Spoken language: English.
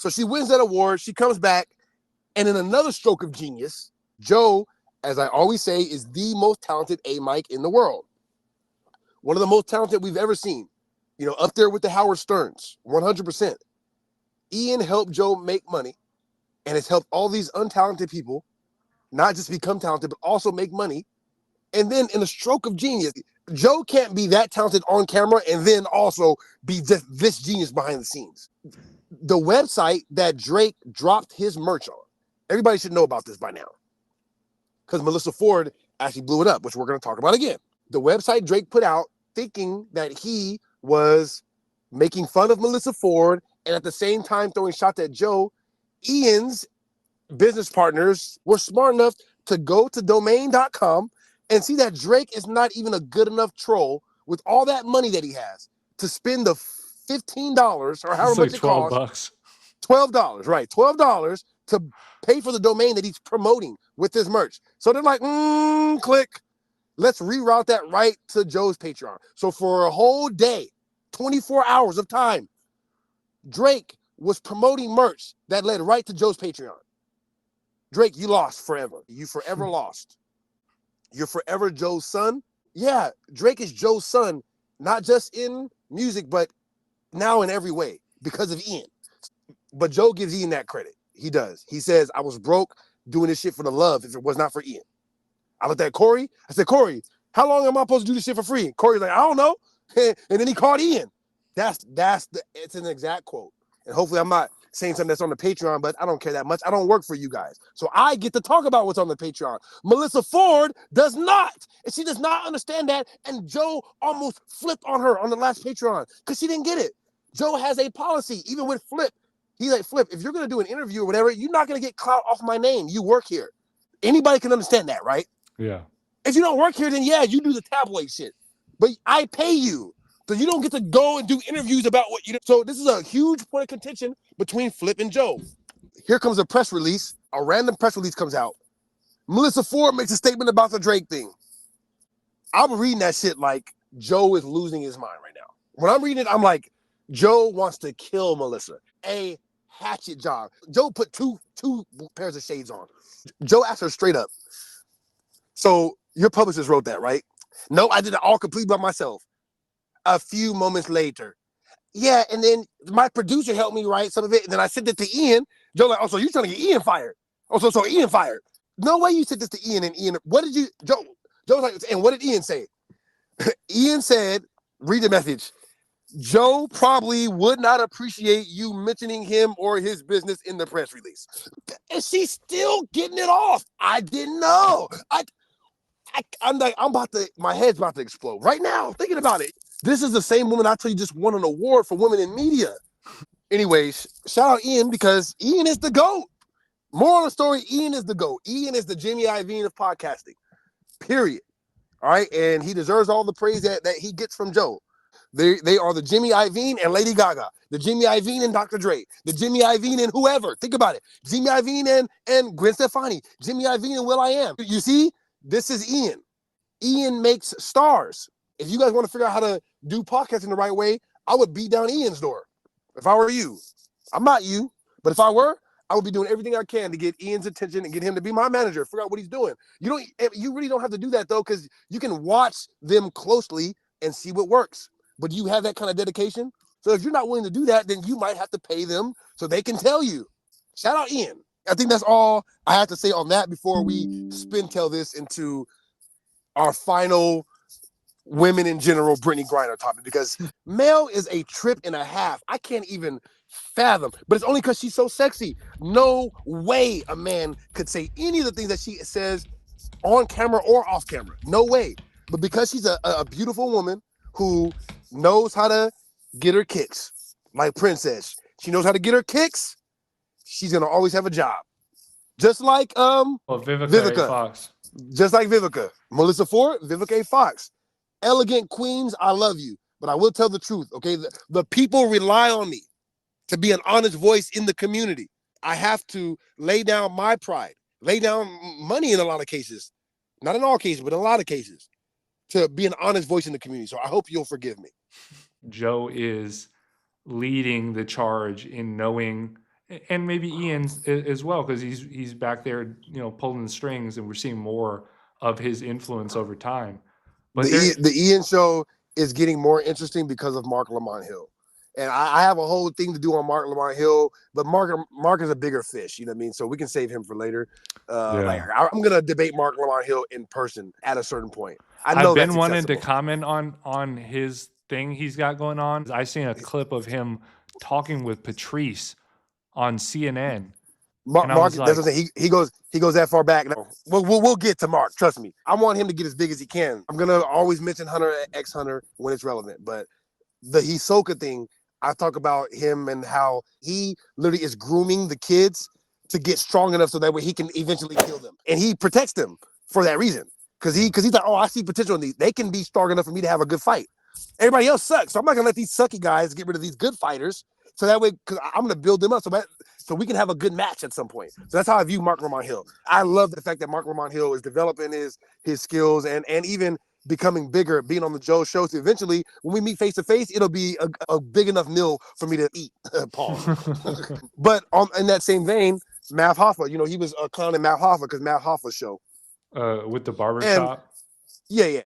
So she wins that award. She comes back. And in another stroke of genius, Joe, as I always say, is the most talented A-Mike in the world. One of the most talented we've ever seen. You know, up there with the Howard Sterns, 100%. Ian helped Joe make money and has helped all these untalented people not just become talented, but also make money. And then in a stroke of genius, Joe can't be that talented on camera and then also be this genius behind the scenes. The website that Drake dropped his merch on, everybody should know about this by now, because Melyssa Ford actually blew it up, which we're going to talk about again. The website Drake put out thinking that he was making fun of Melyssa Ford and at the same time throwing shots at Joe, Ian's business partners were smart enough to go to domain.com and see that Drake is not even a good enough troll with all that money that he has to spend the $15 or however much it costs. $12, right? $12 to pay for the domain that he's promoting with his merch. So they're like, click. Let's reroute that right to Joe's Patreon. So for a whole day, 24 hours of time, Drake was promoting merch that led right to Joe's Patreon. Drake, you lost forever. You forever lost. You're forever Joe's son. Yeah, Drake is Joe's son, not just in music, but now in every way because of Ian. But Joe gives Ian that credit. He does. He says, I was broke doing this shit for the love if it was not for Ian. I looked at Corey. I said, Corey, how long am I supposed to do this shit for free? Corey's like, I don't know. And then he called Ian. It's an exact quote. And hopefully I'm not saying something that's on the Patreon, but I don't care that much. I don't work for you guys. So I get to talk about what's on the Patreon. Melyssa Ford does not. And she does not understand that. And Joe almost flipped on her on the last Patreon because she didn't get it. Joe has a policy, even with Flip. He's like, Flip, if you're going to do an interview or whatever, you're not going to get clout off my name. You work here. Anybody can understand that, right? Yeah. If you don't work here, then yeah, you do the tabloid shit. But I pay you. So you don't get to go and do interviews about what you do. So this is a huge point of contention between Flip and Joe. Here comes a press release. A random press release comes out. Melyssa Ford makes a statement about the Drake thing. I'm reading that shit like Joe is losing his mind right now. When I'm reading it, I'm like, Joe wants to kill Melyssa. A hatchet job. Joe put two pairs of shades on. Joe asked her straight up. So your publicist wrote that, right? No, I did it all complete by myself. A few moments later. Yeah, and then my producer helped me write some of it, and then I sent it to Ian. Joe like, oh, so you're trying to get Ian fired. Oh, so Ian fired. No way you sent this to Ian, and Ian, what did you, Joe's like, and what did Ian say? Ian said, read the message. Joe probably would not appreciate you mentioning him or his business in the press release. And she's still getting it off. I didn't know. I'm like, my head's about to explode right now thinking about it. This is the same woman I tell you just won an award for women in media. Anyways, shout out Ian because Ian is the GOAT. More on the story, Ian is the GOAT. Ian is the Jimmy Iovine of podcasting, period. All right, and he deserves all the praise that he gets from Joe. They are the Jimmy Iovine and Lady Gaga, the Jimmy Iovine and Dr. Dre, the Jimmy Iovine and whoever. Think about it. Jimmy Iovine and Gwen Stefani, Jimmy Iovine and will.i.am. You see, this is Ian. Ian makes stars. If you guys want to figure out how to do podcasting the right way, I would beat down Ian's door if I were you. I'm not you, but if I were, I would be doing everything I can to get Ian's attention and get him to be my manager, figure out what he's doing. You really don't have to do that, though, because you can watch them closely and see what works. But do you have that kind of dedication? So if you're not willing to do that, then you might have to pay them so they can tell you. Shout out Ian. I think that's all I have to say on that before we spin-tail this into our final women in general Brittany Griner topic, because Mel is a trip and a half. I can't even fathom, but it's only because she's so sexy. No way a man could say any of the things that she says on camera or off camera. No way. But because she's a beautiful woman who knows how to get her kicks, like Princess, she knows how to get her kicks, she's going to always have a job. Just like Vivica Fox. Just like Vivica. Melyssa Ford, Vivica A. Fox. Elegant queens, I love you. But I will tell the truth, okay? The people rely on me to be an honest voice in the community. I have to lay down my pride, lay down money in a lot of cases. Not in all cases, but in a lot of cases, to be an honest voice in the community. So I hope you'll forgive me. Joe is leading the charge in knowing And maybe Ian's as well, because he's back there, pulling the strings, and we're seeing more of his influence over time. But the Ian show is getting more interesting because of Mark Lamont Hill. And I have a whole thing to do on Mark Lamont Hill, but Mark is a bigger fish, you know what I mean? So we can save him for later. Like I'm gonna debate Mark Lamont Hill in person at a certain point. I've been wanting to comment on his thing he's got going on. I seen a clip of him talking with Patrice on CNN. Mark, that's what he goes that far back. We'll get to Mark. Trust me. I want him to get as big as he can. I'm gonna always mention Hunter X Hunter when it's relevant, but the Hisoka thing, I talk about him and how he literally is grooming the kids to get strong enough so that way he can eventually kill them, and he protects them for that reason. Because he's like, oh, I see potential in these. They can be strong enough for me to have a good fight. Everybody else sucks, so I'm not gonna let these sucky guys get rid of these good fighters. So that way, because I'm gonna build them up so we can have a good match at some point. So that's how I view Mark Lamont Hill. I love the fact that Mark Lamont Hill is developing his skills and even becoming bigger, being on the Joe show. So eventually, when we meet face to face, it'll be a big enough meal for me to eat. Pause. But in that same vein, Math Hoffa, he was clowning Math Hoffa because Math Hoffa's show with the barbershop. Yeah.